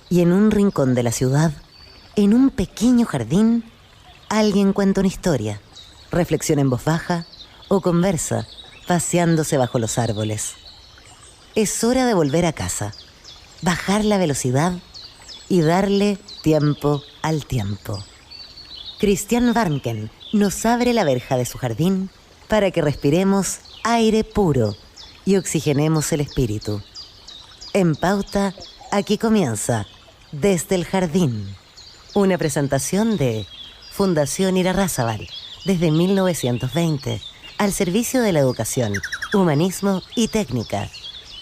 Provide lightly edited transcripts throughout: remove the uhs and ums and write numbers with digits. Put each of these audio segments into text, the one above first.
Y en un rincón de la ciudad, en un pequeño jardín, alguien cuenta una historia, reflexiona en voz baja o conversa, paseándose bajo los árboles. Es hora de volver a casa, bajar la velocidad y darle tiempo al tiempo. Christian Warnken nos abre la verja de su jardín para que respiremos aire puro y oxigenemos el espíritu. En Pauta, aquí comienza Desde el Jardín, una presentación de Fundación Irarrázaval, desde 1920, al servicio de la educación, humanismo y técnica.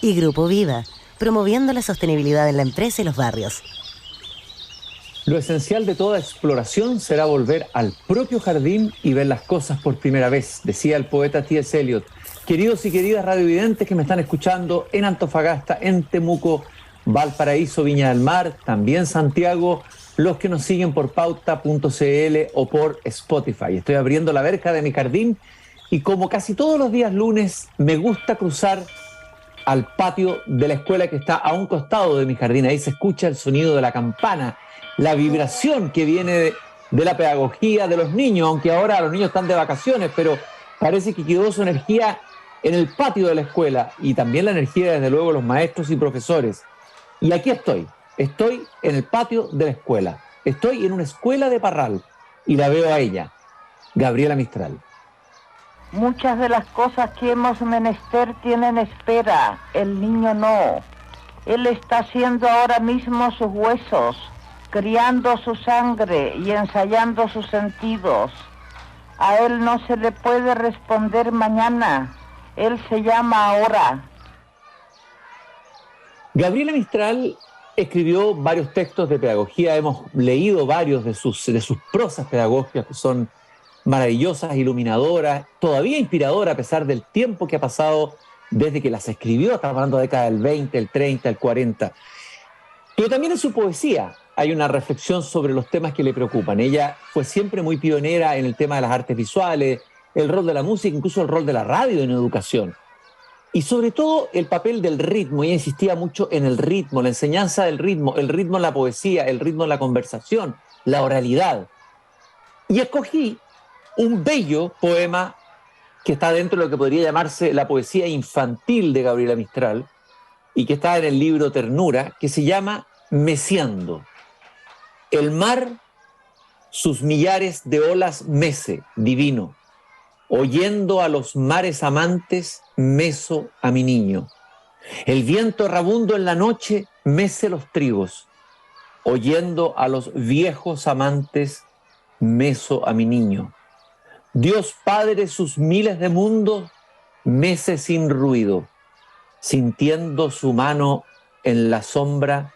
Y Grupo Viva, promoviendo la sostenibilidad en la empresa y los barrios. Lo esencial de toda exploración será volver al propio jardín y ver las cosas por primera vez, decía el poeta T.S. Eliot. Queridos y queridas radiovidentes que me están escuchando en Antofagasta, en Temuco, Valparaíso, Viña del Mar, también Santiago, los que nos siguen por pauta.cl o por Spotify. Estoy abriendo la verja de mi jardín y como casi todos los días lunes me gusta cruzar al patio de la escuela que está a un costado de mi jardín. Ahí se escucha el sonido de la campana, la vibración que viene de la pedagogía de los niños, aunque ahora los niños están de vacaciones, pero parece que quedó su energía en el patio de la escuela y también la energía, desde luego, de los maestros y profesores. Y aquí estoy en el patio de la escuela, estoy en una escuela de Parral y la veo a ella, Gabriela Mistral. Muchas de las cosas que hemos menester tienen espera, el niño no. Él está haciendo ahora mismo sus huesos, criando su sangre y ensayando sus sentidos. A él no se le puede responder mañana, él se llama ahora. Gabriela Mistral escribió varios textos de pedagogía, hemos leído varios de sus prosas pedagógicas que son maravillosas, iluminadoras, todavía inspiradoras a pesar del tiempo que ha pasado desde que las escribió. Estamos hablando de la década del 20, el 30, el 40. Pero también en su poesía hay una reflexión sobre los temas que le preocupan. Ella fue siempre muy pionera en el tema de las artes visuales, el rol de la música, incluso el rol de la radio en educación. Y sobre todo el papel del ritmo. Ella insistía mucho en el ritmo, la enseñanza del ritmo, el ritmo en la poesía, el ritmo en la conversación, la oralidad. Y escogí un bello poema que está dentro de lo que podría llamarse la poesía infantil de Gabriela Mistral y que está en el libro Ternura, que se llama Meciando. El mar, sus millares de olas mece, divino. Oyendo a los mares amantes, meso a mi niño. El viento errabundo en la noche, mece los trigos. Oyendo a los viejos amantes, meso a mi niño. Dios Padre sus miles de mundos, mece sin ruido. Sintiendo su mano en la sombra,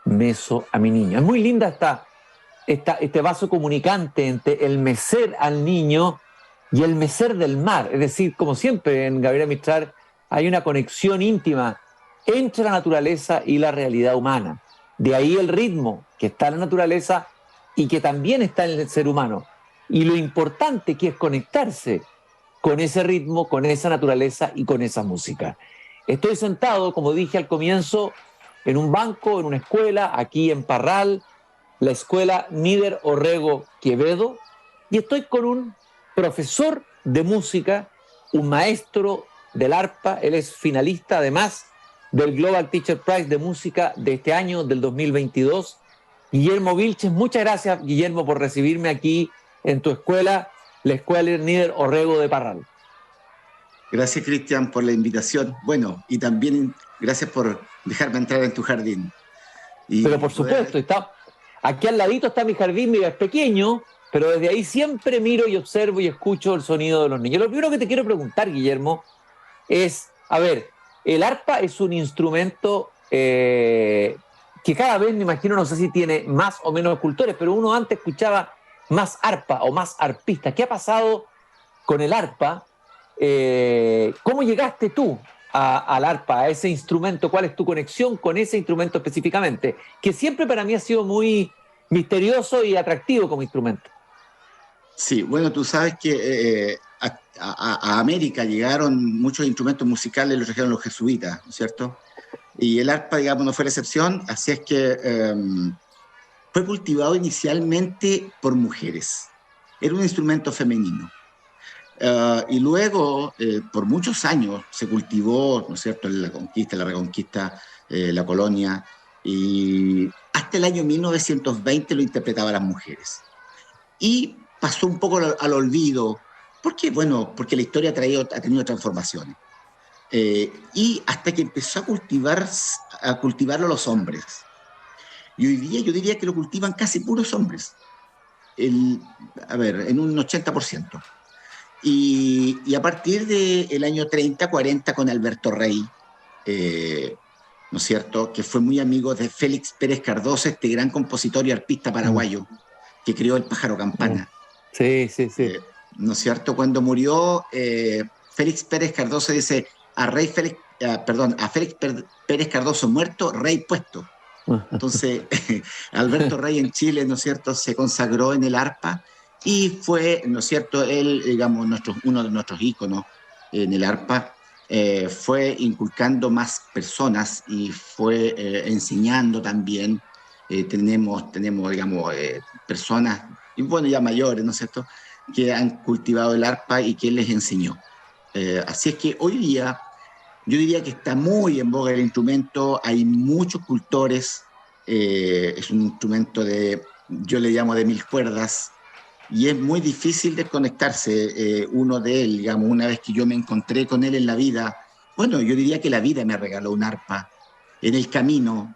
meso a mi niño. Es muy linda este vaso comunicante entre el mecer al niño y el mecer del mar. Es decir, como siempre en Gabriela Mistral hay una conexión íntima entre la naturaleza y la realidad humana. De ahí el ritmo que está en la naturaleza y que también está en el ser humano. Y lo importante que es conectarse con ese ritmo, con esa naturaleza y con esa música. Estoy sentado, como dije al comienzo, en un banco, en una escuela, aquí en Parral, la escuela Níder Orrego Quevedo, y estoy con un profesor de música, un maestro del arpa. Él es finalista además del Global Teacher Prize de música de este año, del 2022. Guillermo Vilches, muchas gracias, Guillermo, por recibirme aquí en tu escuela, la escuela Níder Orrego de Parral. Gracias, Cristian, por la invitación. Bueno, y también gracias por dejarme entrar en tu jardín. Pero por supuesto, aquí al ladito está mi jardín, mira, es pequeño, pero desde ahí siempre miro y observo y escucho el sonido de los niños. Lo primero que te quiero preguntar, Guillermo, es, a ver, el arpa es un instrumento que cada vez, me imagino, no sé si tiene más o menos cultores, pero uno antes escuchaba más arpa o más arpista. ¿Qué ha pasado con el arpa? ¿Cómo llegaste tú al arpa, a ese instrumento? ¿Cuál es tu conexión con ese instrumento específicamente? Que siempre para mí ha sido muy misterioso y atractivo como instrumento. Sí, bueno, tú sabes que a América llegaron muchos instrumentos musicales, los trajeron los jesuitas, ¿no es cierto? Y el arpa, digamos, no fue la excepción, así es que fue cultivado inicialmente por mujeres. Era un instrumento femenino. Y luego, por muchos años, se cultivó, ¿no es cierto?, en la conquista, la reconquista, la colonia, y hasta el año 1920 lo interpretaban las mujeres. Y pasó un poco al olvido, porque, bueno, porque la historia ha tenido transformaciones. Y hasta que empezó a cultivarlo los hombres. Y hoy día yo diría que lo cultivan casi puros hombres, el, a ver, en un 80%. Y a partir del año 30, 40, con Alberto Rey, eh, ¿no es cierto?, que fue muy amigo de Félix Pérez Cardoso, este gran compositor y arpista Mm, paraguayo, que creó el pájaro mm. campana. Sí, sí, sí. ¿No es cierto? Cuando murió Félix Pérez Cardoso, dice, a Félix Pérez Cardoso muerto, rey puesto. Entonces, Alberto Rey en Chile, ¿no es cierto?, se consagró en el arpa y fue, ¿no es cierto?, él, digamos, uno de nuestros íconos en el arpa, fue inculcando más personas y fue enseñando también. Tenemos, digamos, personas, y bueno, ya mayores, ¿no es cierto?, que han cultivado el arpa y que él les enseñó. Así es que hoy día yo diría que está muy en boga el instrumento, hay muchos cultores, es un instrumento yo le llamo de 1000 cuerdas, y es muy difícil desconectarse uno de él, digamos, una vez que yo me encontré con él en la vida, bueno, yo diría que la vida me regaló un arpa en el camino,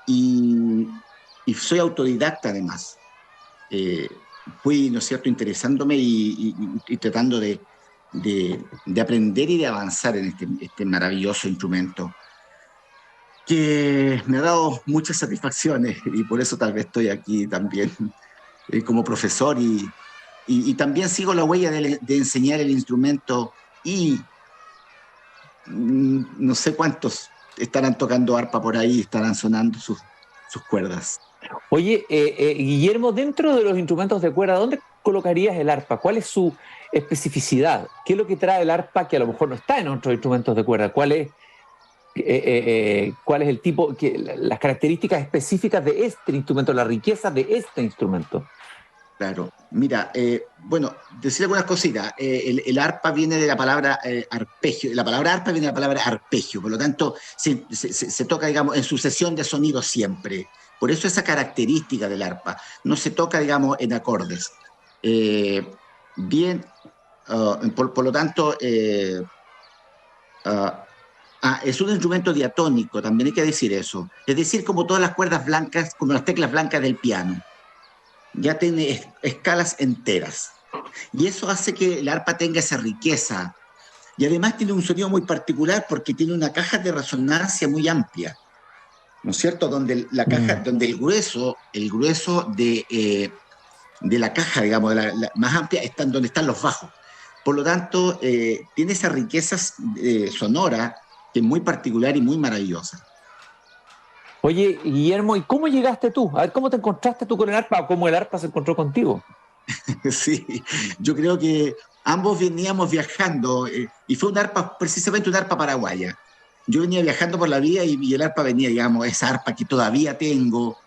y, y soy autodidacta además. Eh, Fui, ¿no es cierto?, interesándome y tratando de aprender y de avanzar en este maravilloso instrumento que me ha dado muchas satisfacciones y por eso tal vez estoy aquí también como profesor y también sigo la huella de enseñar el instrumento y no sé cuántos estarán tocando arpa por ahí, estarán sonando sus cuerdas. Oye, Guillermo, dentro de los instrumentos de cuerda, ¿dónde colocarías el arpa? ¿Cuál es su especificidad? ¿Qué es lo que trae el arpa que a lo mejor no está en otros instrumentos de cuerda? ¿Cuál es el tipo, las características específicas de este instrumento, la riqueza de este instrumento? Claro, mira, bueno, decir algunas cositas. El arpa viene de la palabra arpegio, la palabra arpa viene de la palabra arpegio, por lo tanto se toca, digamos, en sucesión de sonidos siempre. Por eso esa característica del arpa, no se toca, digamos, en acordes. Eh, Bien, por lo tanto, uh, es un instrumento diatónico, también hay que decir eso. Es decir, como todas las cuerdas blancas, como las teclas blancas del piano, ya tiene escalas enteras. Y eso hace que el arpa tenga esa riqueza. Y además tiene un sonido muy particular porque tiene una caja de resonancia muy amplia, ¿no es cierto? Donde la caja, Mm. donde el grueso de la caja, digamos, la más amplia, está donde están los bajos. Por lo tanto, tiene esa riqueza sonora que es muy particular y muy maravillosa. Oye, Guillermo, ¿y cómo llegaste tú? A ver, ¿cómo te encontraste tú con el arpa o cómo el arpa se encontró contigo? Sí, yo creo que ambos veníamos viajando y fue un arpa, precisamente un arpa paraguaya. Yo venía viajando por la vida y el arpa venía, digamos, esa arpa que todavía tengo,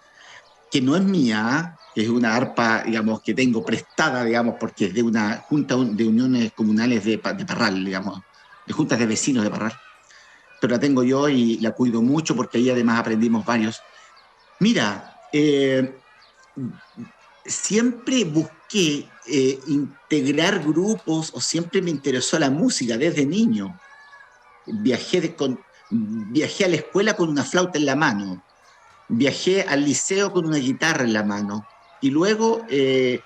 que no es mía, que es una arpa, digamos, que tengo prestada, digamos, porque es de una junta de uniones comunales de Parral, digamos, de juntas de vecinos de Parral. Pero la tengo yo y la cuido mucho porque ahí además aprendimos varios. Mira, siempre busqué integrar grupos o siempre me interesó la música desde niño. Viajé, viajé a la escuela con una flauta en la mano, viajé al liceo con una guitarra en la mano y luego en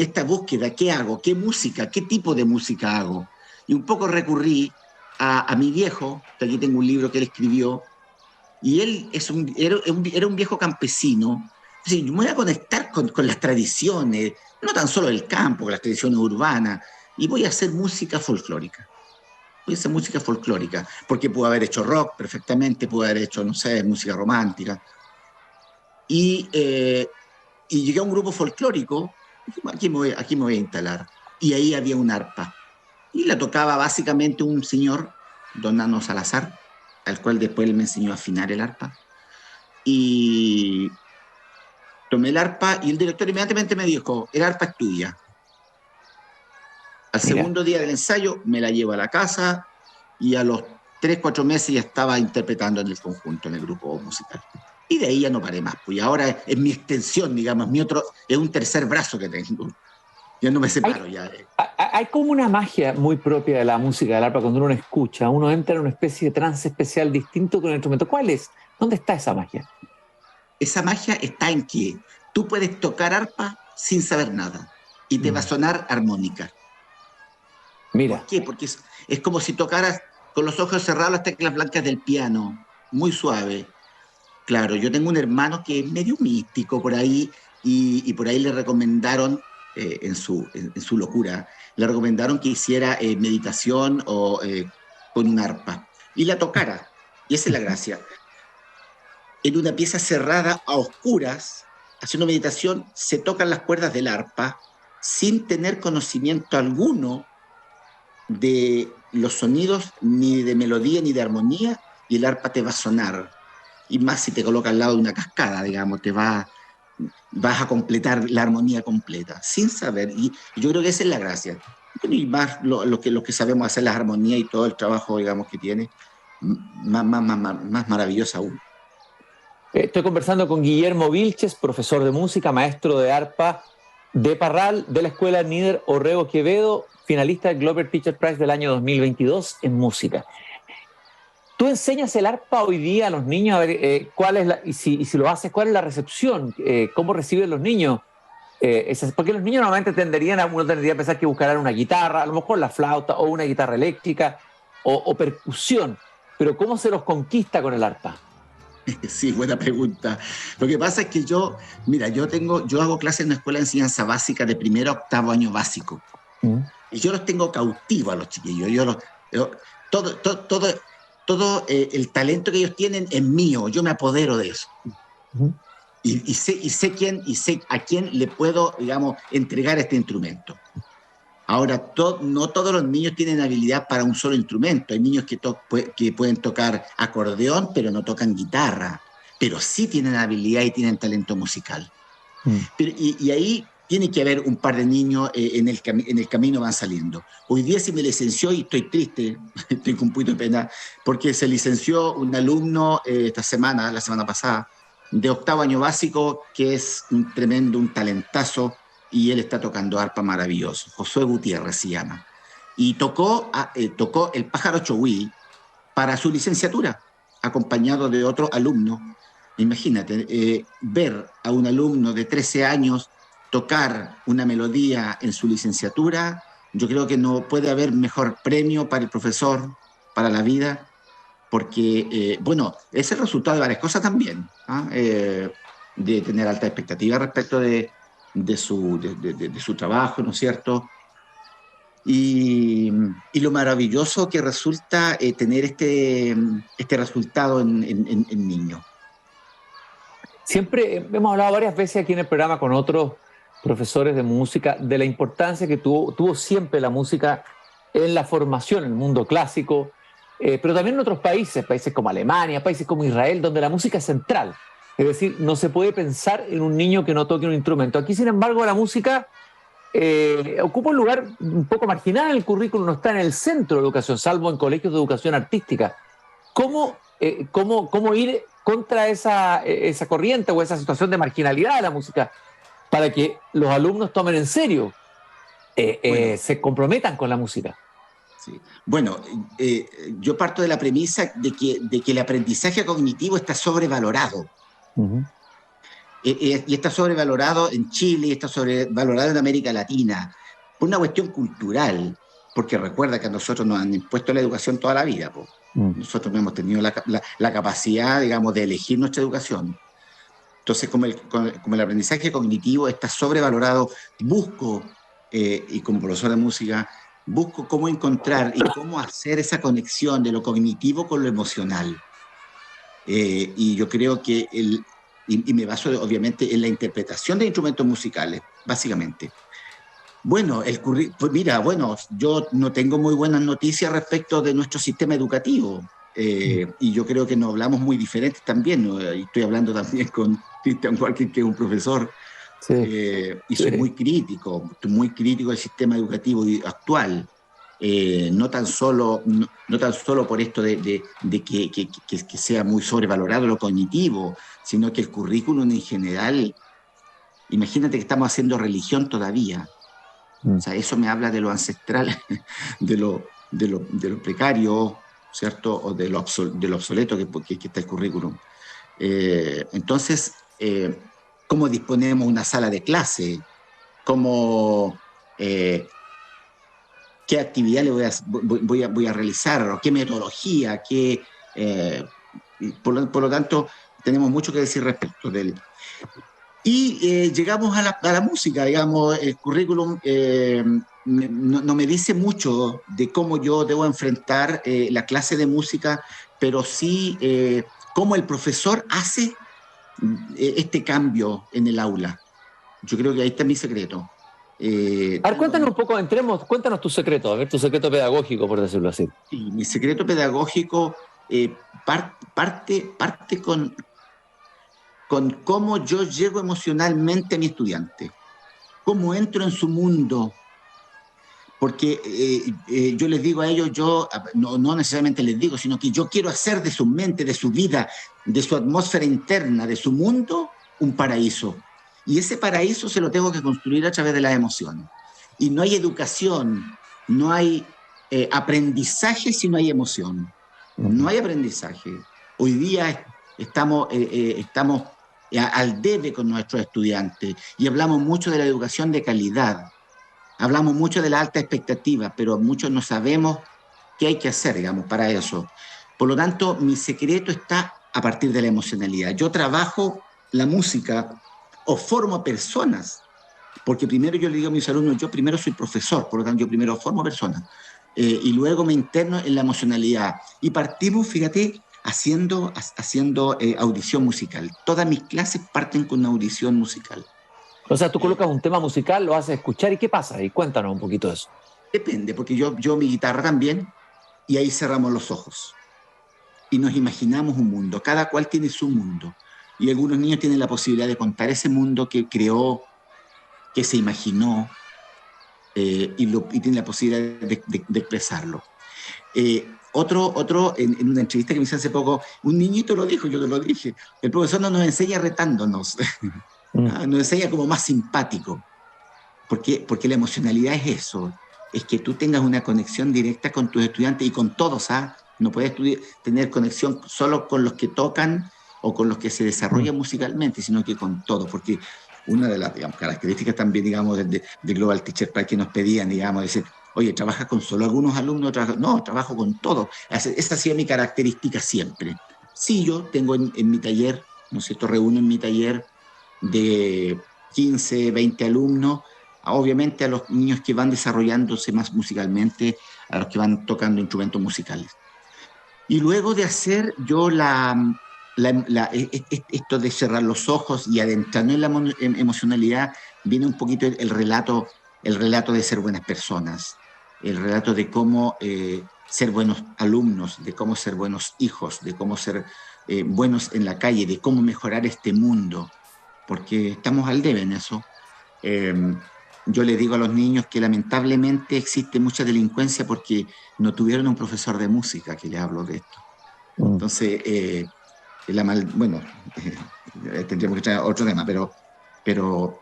esta búsqueda, ¿qué hago? ¿Qué música? ¿Qué tipo de música hago? Y un poco recurrí a mi viejo, que aquí tengo un libro que él escribió, y él era un viejo campesino. Entonces, yo me voy a conectar con las tradiciones, no tan solo del campo, con las tradiciones urbanas, y voy a hacer música folclórica. Voy a hacer música folclórica, porque puedo haber hecho rock perfectamente, puedo haber hecho, no sé, música romántica. Y, eh, y llegué a un grupo folclórico, aquí me voy a instalar. Y ahí había un arpa. Y la tocaba básicamente un señor, don Nano Salazar, al cual después él me enseñó a afinar el arpa. Y tomé el arpa y el director inmediatamente me dijo, el arpa es tuya. Al segundo día del ensayo me la llevo a la casa y a los 3, 4 meses ya estaba interpretando en el conjunto, en el grupo musical. Y de ahí ya no paré más, pues ahora es mi extensión, digamos, es un tercer brazo que tengo. Ya no me separo. Hay como una magia muy propia de la música del arpa cuando uno la escucha. Uno entra en una especie de trance especial distinto con el instrumento. ¿Cuál es? ¿Dónde está esa magia? Esa magia está en que tú puedes tocar arpa sin saber nada y te va a sonar armónica. Mira. ¿Por qué? Porque es como si tocaras con los ojos cerrados las teclas blancas del piano, muy suave. Claro, yo tengo un hermano que es medio místico por ahí y por ahí le recomendaron, en su locura, le recomendaron que hiciera meditación con un arpa y la tocara. Y esa es la gracia. En una pieza cerrada, a oscuras, haciendo meditación, se tocan las cuerdas del arpa sin tener conocimiento alguno de los sonidos, ni de melodía, ni de armonía, y el arpa te va a sonar. Y más si te coloca al lado de una cascada, digamos, vas a completar la armonía completa, sin saber. Y yo creo que esa es la gracia. Y más lo que sabemos hacer las armonías y todo el trabajo, digamos, que tiene, más maravilloso aún. Estoy conversando con Guillermo Vilches, profesor de música, maestro de arpa de Parral, de la escuela Níder Orrego Quevedo, finalista del Glover Teacher Prize del año 2022 en música. ¿Tú enseñas el arpa hoy día a los niños? A ver, ¿cuál es y si lo haces, ¿cuál es la recepción? ¿Cómo reciben los niños? Porque los niños normalmente uno tendría a pensar que buscarán una guitarra, a lo mejor la flauta o una guitarra eléctrica o percusión, pero ¿cómo se los conquista con el arpa? Sí, buena pregunta. Lo que pasa es que yo hago clases en una escuela de enseñanza básica de 1º a 8º año básico. Y yo los tengo cautivos a los chiquillos. Todo el talento que ellos tienen es mío. Yo me apodero de eso. Y sé a quién le puedo, digamos, entregar este instrumento. Ahora, no todos los niños tienen habilidad para un solo instrumento. Hay niños que pueden tocar acordeón, pero no tocan guitarra. Pero sí tienen habilidad y tienen talento musical. Y ahí tiene que haber un par de niños en el camino van saliendo. Hoy día se me licenció, y estoy triste, estoy con un poquito de pena, porque se licenció un alumno la semana pasada, de 8º año básico, que es un talentazo, y él está tocando arpa maravilloso. Josué Gutiérrez se llama. Y tocó El Pájaro Chowí para su licenciatura, acompañado de otro alumno. Imagínate, ver a un alumno de 13 años tocar una melodía en su licenciatura, yo creo que no puede haber mejor premio para el profesor, para la vida, porque, es el resultado de varias cosas también, de tener alta expectativa respecto de su trabajo, ¿no es cierto? Y lo maravilloso que resulta tener este resultado en niños. Siempre hemos hablado varias veces aquí en el programa con otros profesores de música de la importancia que tuvo siempre la música en la formación, en el mundo clásico, pero también en otros países como Alemania, países como Israel, donde la música es central. Es decir, no se puede pensar en un niño que no toque un instrumento. Aquí, sin embargo, la música ocupa un lugar un poco marginal en el currículum, no está en el centro de educación, salvo en colegios de educación artística. ¿Cómo ir contra esa corriente o esa situación de marginalidad de la música para que los alumnos tomen en serio, se comprometan con la música? Sí. Bueno, yo parto de la premisa de que el aprendizaje cognitivo está sobrevalorado. Y está sobrevalorado en Chile, y está sobrevalorado en América Latina, por una cuestión cultural, porque recuerda que a nosotros nos han impuesto la educación toda la vida. Nosotros no hemos tenido la capacidad, digamos, de elegir nuestra educación. Entonces, como el aprendizaje cognitivo está sobrevalorado, y como profesor de música, busco cómo encontrar y cómo hacer esa conexión de lo cognitivo con lo emocional. Y yo creo que y me baso obviamente en la interpretación de instrumentos musicales, básicamente. Bueno, yo no tengo muy buenas noticias respecto de nuestro sistema educativo. Y yo creo que nos hablamos muy diferentes también, ¿no? Y estoy hablando también con Christian Walker, que es un profesor, Sí, y soy sí. muy crítico del sistema educativo actual. No tan solo por esto de que sea muy sobrevalorado lo cognitivo, sino que el currículum en general, imagínate que estamos haciendo religión todavía. O sea, eso me habla de lo ancestral, de lo precario, ¿cierto? O de lo obsoleto que está el currículum. Entonces, ¿cómo disponemos una sala de clase? ¿Cómo, eh, ¿Qué actividad voy a realizar? ¿O qué metodología? Por lo tanto, tenemos mucho que decir respecto de él. Y llegamos a la música, digamos, el currículum no me dice mucho de cómo yo debo enfrentar la clase de música, pero sí cómo el profesor hace este cambio en el aula. Yo creo que ahí está mi secreto. A ver, cuéntanos un poco, cuéntanos tu secreto, a ver, tu secreto pedagógico, por decirlo así. Sí, mi secreto pedagógico parte con cómo yo llego emocionalmente a mi estudiante, cómo entro en su mundo, porque yo les digo a ellos, no necesariamente les digo, sino que yo quiero hacer de su mente, de su vida, de su atmósfera interna, de su mundo, un paraíso. Y ese paraíso se lo tengo que construir a través de las emociones. Y no hay educación, no hay aprendizaje si no hay emoción. No hay aprendizaje. Hoy día estamos al debe con nuestros estudiantes y hablamos mucho de la educación de calidad. Hablamos mucho de la alta expectativa, pero muchos no sabemos qué hay que hacer, digamos, para eso. Por lo tanto, mi secreto está a partir de la emocionalidad. Yo trabajo la música o formo personas, porque primero yo le digo a mis alumnos, yo primero soy profesor, por lo tanto yo primero formo personas, y luego me interno en la emocionalidad. Y partimos, fíjate, haciendo audición musical. Todas mis clases parten con una audición musical. O sea, tú colocas un tema musical, lo haces escuchar, ¿y qué pasa? Y cuéntanos un poquito de eso. Depende, porque yo mi guitarra también, y ahí cerramos los ojos y nos imaginamos un mundo. Cada cual tiene su mundo. Y algunos niños tienen la posibilidad de contar ese mundo que creó, que se imaginó, y tienen la posibilidad de expresarlo. Otro en una entrevista que me hice hace poco, un niñito lo dijo, yo te lo dije, el profesor no nos enseña retándonos, nos enseña como más simpático, porque la emocionalidad es eso, es que tú tengas una conexión directa con tus estudiantes y con todos, ¿ah? No puedes tener conexión solo con los que tocan o con los que se desarrollan musicalmente, sino que con todos, porque una de las, digamos, características también, digamos, de Global Teacher Pride que nos pedían, digamos, decir, oye, ¿trabajas con solo algunos alumnos? No, trabajo con todos. Esa ha sido mi característica siempre. Sí, yo tengo en mi taller, ¿no es cierto?, reúno en mi taller de 15, 20 alumnos, obviamente a los niños que van desarrollándose más musicalmente, a los que van tocando instrumentos musicales. Y luego de hacer yo esto de cerrar los ojos y adentrarnos en la emocionalidad, viene un poquito el relato de ser buenas personas, el relato de cómo ser buenos alumnos, de cómo ser buenos hijos, de cómo ser buenos en la calle, de cómo mejorar este mundo, porque estamos al debe en eso. Eh, yo les digo a los niños que lamentablemente existe mucha delincuencia porque no tuvieron un profesor de música que les habló de esto. Entonces, bueno, tendríamos que traer otro tema, pero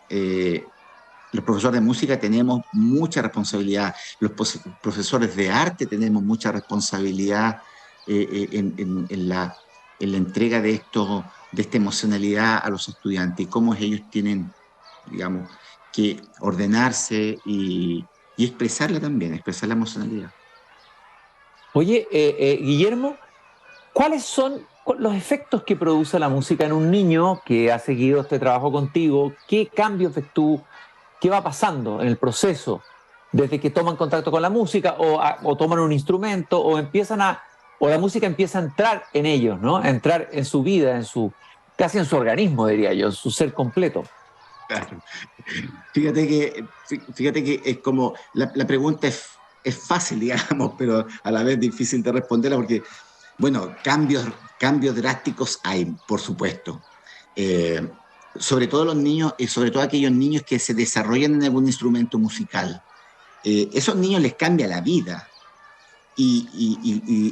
los profesores de música tenemos mucha responsabilidad, los profesores de arte tenemos mucha responsabilidad en la entrega de esta emocionalidad a los estudiantes y cómo ellos tienen, digamos, que ordenarse y expresarla también, expresar la emocionalidad. Oye, Guillermo, ¿cuáles son los efectos que produce la música en un niño que ha seguido este trabajo contigo? ¿Qué cambios ves tú? ¿Qué va pasando en el proceso desde que toman contacto con la música o toman un instrumento o la música empieza a entrar en ellos, ¿no? A entrar en su vida, casi en su organismo, diría yo, en su ser completo? Claro. Fíjate que es como, la pregunta es fácil, digamos, pero a la vez difícil de responderla porque Bueno, cambios drásticos hay, por supuesto. Eh, Sobre todo los niños, y sobre todo aquellos niños que se desarrollan en algún instrumento musical. Esos niños les cambia la vida y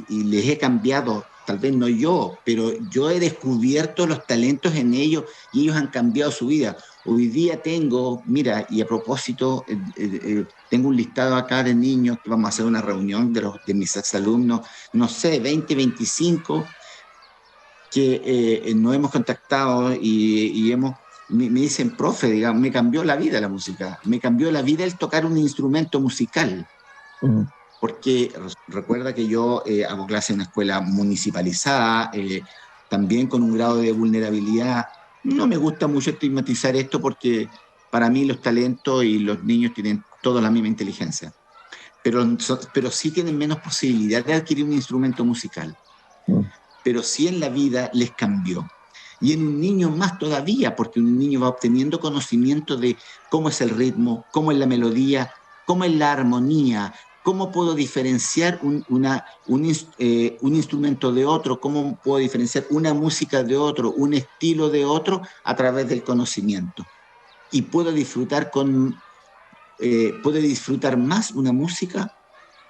les he cambiado, tal vez no yo, pero yo he descubierto los talentos en ellos y ellos han cambiado su vida. Hoy día tengo, mira, y a propósito, tengo un listado acá de niños que vamos a hacer una reunión de mis exalumnos, no sé, 20, 25, que nos hemos contactado me dicen, profe, digamos, me cambió la vida la música, me cambió la vida el tocar un instrumento musical, Mm. porque recuerda que yo hago clase en una escuela municipalizada, también con un grado de vulnerabilidad. No me gusta mucho estigmatizar esto porque para mí los talentos y los niños tienen toda la misma inteligencia, pero sí tienen menos posibilidad de adquirir un instrumento musical, Mm. pero sí en la vida les cambió. Y en un niño más todavía, porque un niño va obteniendo conocimiento de cómo es el ritmo, cómo es la melodía, cómo es la armonía, cómo puedo diferenciar un instrumento de otro, cómo puedo diferenciar una música de otro, un estilo de otro a través del conocimiento. Y puedo disfrutar más una música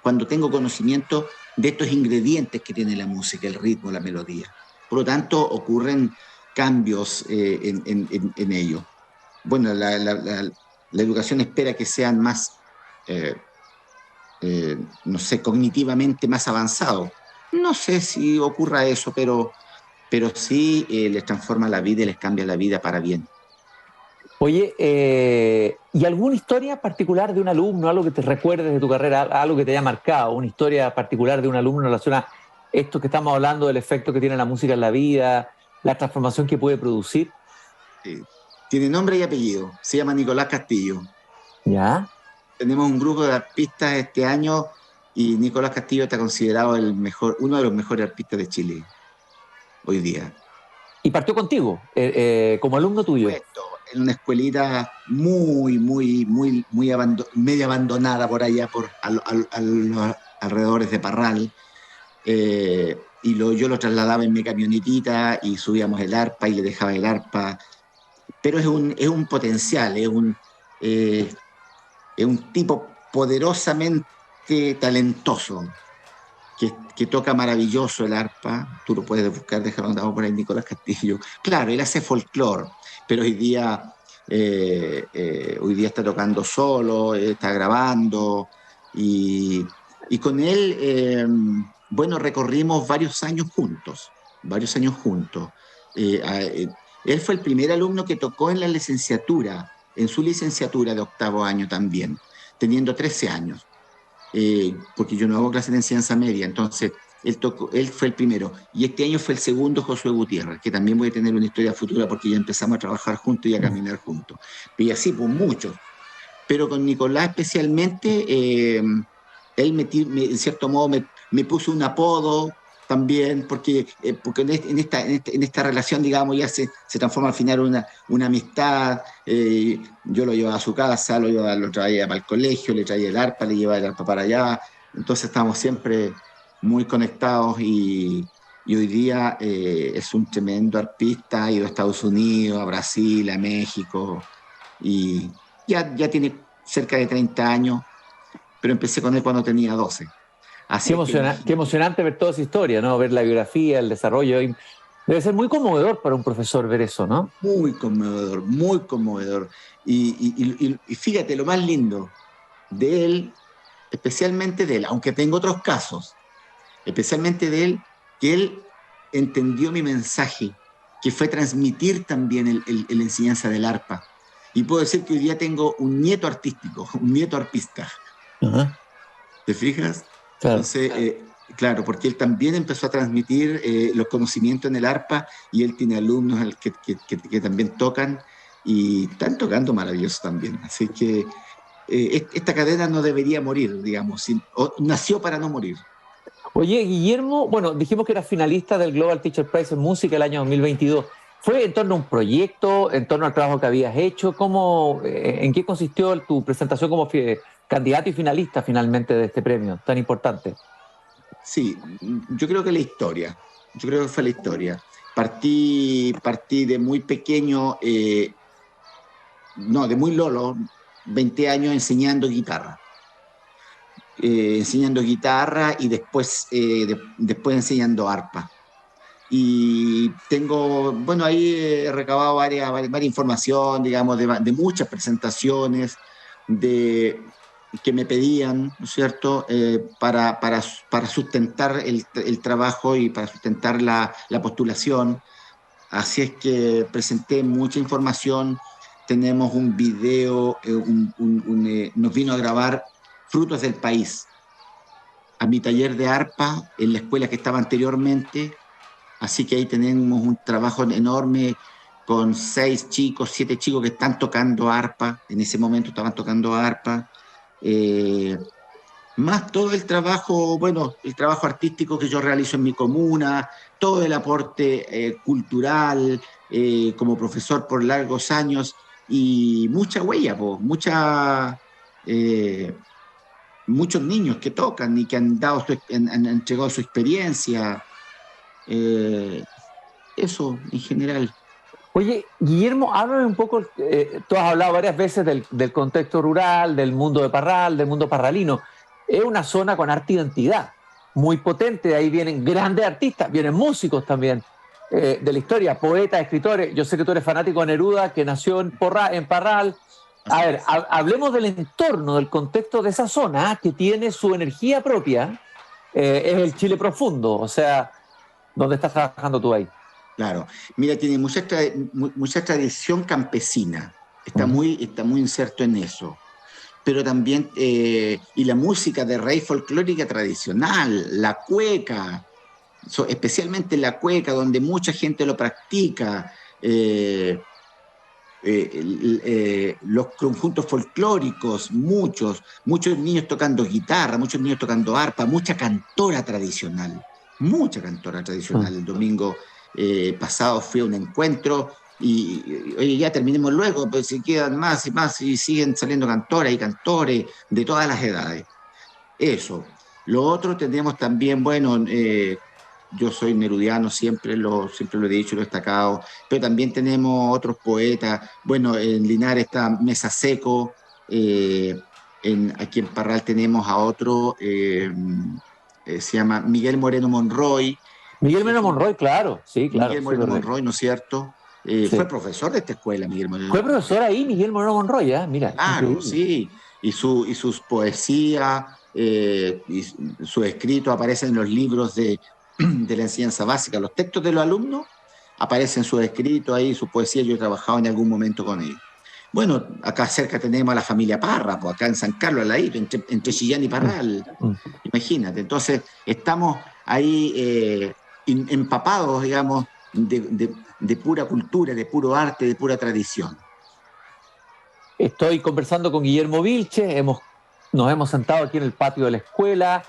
cuando tengo conocimiento de estos ingredientes que tiene la música, el ritmo, la melodía. Por lo tanto, ocurren cambios en ello. Bueno, la educación espera que sean más, eh, no sé, cognitivamente más avanzados. No sé si ocurra eso, pero sí les transforma la vida y les cambia la vida para bien. Oye, ¿y alguna historia particular de un alumno, algo que te recuerdes de tu carrera, algo que te haya marcado, una historia particular de un alumno en relación a esto que estamos hablando, del efecto que tiene la música en la vida, la transformación que puede producir? Tiene nombre y apellido, se llama Nicolás Castillo. ¿Ya? Tenemos un grupo de artistas este año y Nicolás Castillo está considerado uno de los mejores artistas de Chile hoy día. Y partió contigo, como alumno tuyo. Puesto en una escuelita medio abandonada por allá, a los alrededores de Parral. Yo lo trasladaba en mi camionetita y subíamos el arpa y le dejaba el arpa. Pero es un potencial, eh, es un tipo poderosamente talentoso, que toca maravilloso el arpa. Tú lo puedes buscar, dejarlo andado por ahí, Nicolás Castillo. Claro, él hace folclore, pero hoy día está tocando solo, está grabando, y con él, bueno, recorrimos varios años juntos. Él fue el primer alumno que tocó en la licenciatura, en su licenciatura de octavo año también, teniendo 13 años, porque yo no hago clases de enseñanza media, entonces él fue el primero. Y este año fue el segundo, Josué Gutiérrez, que también voy a tener una historia futura porque ya empezamos a trabajar juntos y a caminar juntos. Y así, pues muchos. Pero con Nicolás especialmente, en cierto modo me puso un apodo también, porque en esta relación, digamos, ya se transforma al final una amistad. Yo lo llevaba a su casa, lo traía para el colegio, le traía el arpa, le llevaba el arpa para allá. Entonces estamos siempre muy conectados y hoy día es un tremendo arpista, ha ido a Estados Unidos, a Brasil, a México, y ya tiene cerca de 30 años, pero empecé con él cuando tenía 12. Así es que Qué imagínate, emocionante ver toda esa historia, ¿no? Ver la biografía, el desarrollo. Debe ser muy conmovedor para un profesor ver eso, ¿no? muy conmovedor, muy conmovedor. Y fíjate, lo más lindo de él, especialmente de él, aunque tengo otros casos, especialmente de él, que él entendió mi mensaje, que fue transmitir también la enseñanza del arpa. Y puedo decir que hoy día tengo un nieto artístico, un nieto arpista. Ajá, ¿Te fijas? claro. Entonces, claro, porque él también empezó a transmitir los conocimientos en el arpa y él tiene alumnos que también tocan y están tocando maravilloso también. Así que esta cadena no debería morir, digamos, nació para no morir. Oye, Guillermo, bueno, dijimos que eras finalista del Global Teacher Prize en Música el año 2022. ¿Fue en torno a un proyecto, en torno al trabajo que habías hecho? ¿En qué consistió tu presentación como candidato y finalista finalmente de este premio tan importante? Sí, yo creo que la historia. Yo creo que fue la historia. Partí de muy pequeño, no, de muy lolo, 20 años enseñando guitarra y después enseñando arpa. Y tengo, bueno, ahí he recabado varias información, digamos, de muchas presentaciones que me pedían, ¿no es cierto?, para sustentar el trabajo y para sustentar la postulación. Así es que presenté mucha información. Tenemos un video, nos vino a grabar Frutos del País a mi taller de arpa en la escuela que estaba anteriormente. Así que ahí tenemos un trabajo enorme con 6 chicos, 7 chicos que están tocando arpa. En ese momento estaban tocando arpa. Eh, Más todo el trabajo, bueno, el trabajo artístico que yo realizo en mi comuna, todo el aporte cultural como profesor por largos años y mucha huella, po, eh, muchos niños que tocan y que han entregado su experiencia. eh, Eso en general. Oye, Guillermo, háblame un poco, tú has hablado varias veces del contexto rural, del mundo de Parral, del mundo parralino. Es una zona con harta identidad, muy potente, de ahí vienen grandes artistas, vienen músicos también de la historia, poetas, escritores. Yo sé que tú eres fanático de Neruda, que nació en Parral. A ver, hablemos del entorno, del contexto de esa zona, que tiene su energía propia. Es el Chile profundo, o sea, ¿dónde estás trabajando tú ahí? Claro, mira, tiene mucha tradición campesina, Ujú. está muy inserto en eso, pero también, y la música de raíz folclórica tradicional, la cueca, especialmente la cueca, donde mucha gente lo practica, los conjuntos folclóricos, muchos niños tocando guitarra, muchos niños tocando arpa, mucha cantora tradicional. El domingo pasado fui a un encuentro y oye, ya terminemos luego, pues si quedan más y más y siguen saliendo cantoras y cantores de todas las edades. Eso. Lo otro tenemos también, bueno, yo soy nerudiano, siempre lo he dicho, lo he destacado, pero también tenemos otros poetas. Bueno, en Linares está Mesa Seco, aquí en Parral tenemos a otro, se llama Miguel Moreno Monroy, Miguel que es Meno un Monroy, claro, sí, claro, Miguel sí, Moreno correcto. Monroy, ¿no es cierto? Fue Sí. profesor de esta escuela, Miguel Moreno Fue Monroy. profesor ahí, Miguel Moreno Monroy, ¿eh? Mira, Claro, increíble. sí, y sus poesías y sus escritos aparecen en los libros de la enseñanza básica. Los textos de los alumnos aparecen sus escritos ahí, su poesía. Yo he trabajado en algún momento con ellos. Bueno, acá cerca tenemos a la familia Parra, pues acá en San Carlos, al ladito, entre Chillán y Mm, Parral. mm. Imagínate, entonces estamos ahí empapados, digamos, de pura cultura, de puro arte, de pura tradición. Estoy conversando con Guillermo Vilches, nos hemos sentado aquí en el patio de la escuela,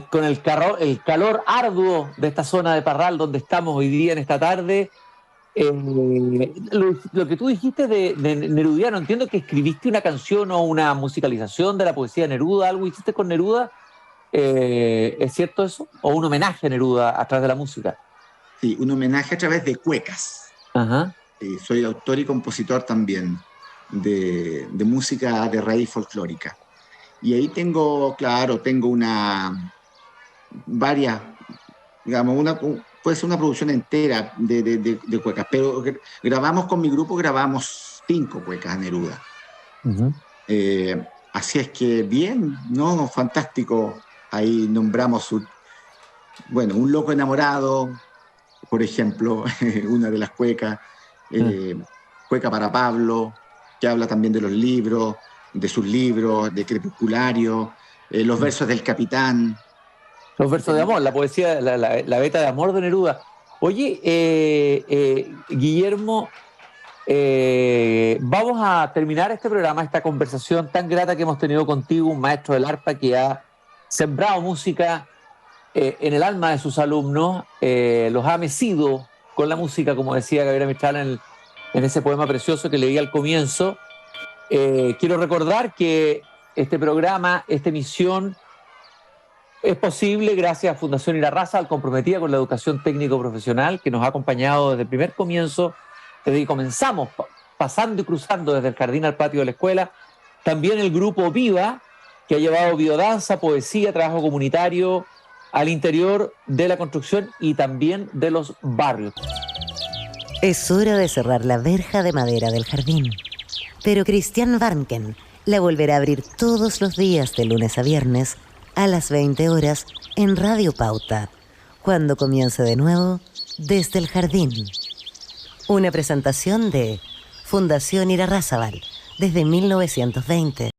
con el calor arduo de esta zona de Parral donde estamos hoy día en esta tarde. Lo que tú dijiste de Nerudiano, entiendo que escribiste una canción o una musicalización de la poesía de Neruda, algo hiciste con Neruda. ¿Es cierto eso? ¿O un homenaje a Neruda a través de la música? Sí, un homenaje a través de cuecas. Ajá. Soy autor y compositor también de música de raíz folclórica. Y ahí tengo, claro, tengo varias, digamos, puede ser una producción entera de cuecas, pero grabamos con mi grupo, grabamos 5 cuecas a Neruda. Ujú. Así es que bien, ¿no? Fantástico. Ahí nombramos, bueno, Un loco enamorado, por ejemplo, una de las cuecas, eh, Cueca para Pablo, que habla también de los libros, de sus libros, de Crepusculario, los versos del Capitán. Los Y versos de amor, la poesía, la beta de amor de Neruda. Oye, Guillermo, vamos a terminar este programa, esta conversación tan grata que hemos tenido contigo, un maestro del arpa que ha sembrado música en el alma de sus alumnos, los ha mecido con la música, como decía Gabriela Mistral en ese poema precioso que leí al comienzo. Quiero recordar que este programa, esta emisión, Es posible gracias a Fundación Irarrázaval, comprometida con la educación técnico-profesional, que nos ha acompañado desde el primer comienzo, desde que comenzamos, pasando y cruzando desde el jardín al patio de la escuela. También el grupo Viva, que ha llevado biodanza, poesía, trabajo comunitario al interior de la construcción y también de los barrios. Es hora de cerrar la verja de madera del jardín, pero Cristian Warnken la volverá a abrir todos los días de lunes a viernes a las 20 horas en Radio Pauta, cuando comience de nuevo Desde el Jardín. Una presentación de Fundación Irarrázaval desde 1920.